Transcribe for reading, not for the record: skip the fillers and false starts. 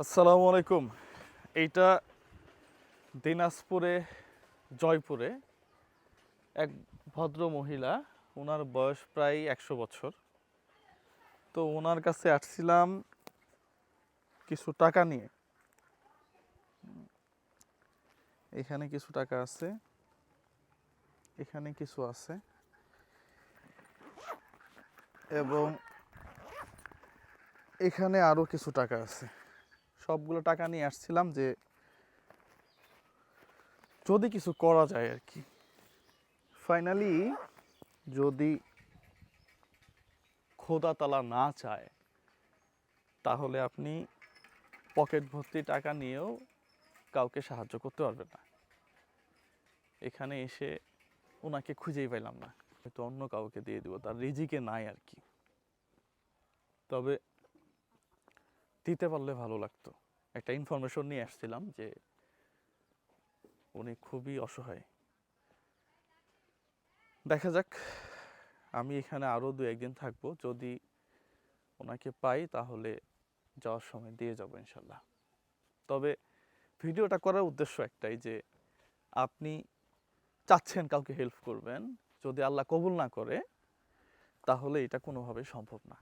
আসসালামু আলাইকুম। এইটা দিনাজপুরে জয়পুরে এক ভদ্র মহিলা, ওনার বয়স প্রায় 100 বছর। তো ওনার কাছে আসছিলাম কিছু টাকা নিয়ে। এখানে কিছু টাকা আছে, এখানে কিছু আছে, এবং এখানে আরো কিছু টাকা আছে। সবগুলো টাকা নিয়ে আসছিলাম যে যদি কিছু করা যায় আর কি। ফাইনালি যদি খোদা তাআলা না চায় তাহলে আপনি পকেট ভর্তি টাকা নিয়েও কাউকে সাহায্য করতে পারবেন না। এখানে এসে ওনাকে খুঁজেই পাইলাম না, হয়তো অন্য কাউকে দিয়ে দিব, তার রিজিকে নাই আর কি। তবে দিতে পারলে ভালো লাগতো। একটা ইনফরমেশন নিয়ে আসছিলাম যে উনি খুবই অসহায়। দেখা যাক, আমি এখানে আরও 2-1 দিন থাকবো। যদি ওনাকে পাই তাহলে যাওয়ার সময় দিয়ে যাব ইনশাল্লাহ। তবে ভিডিওটা করার উদ্দেশ্য একটাই যে আপনি চাচ্ছেন কাউকে হেল্প করবেন, যদি আল্লাহ কবুল না করে তাহলে এটা কোনোভাবেই সম্ভব না।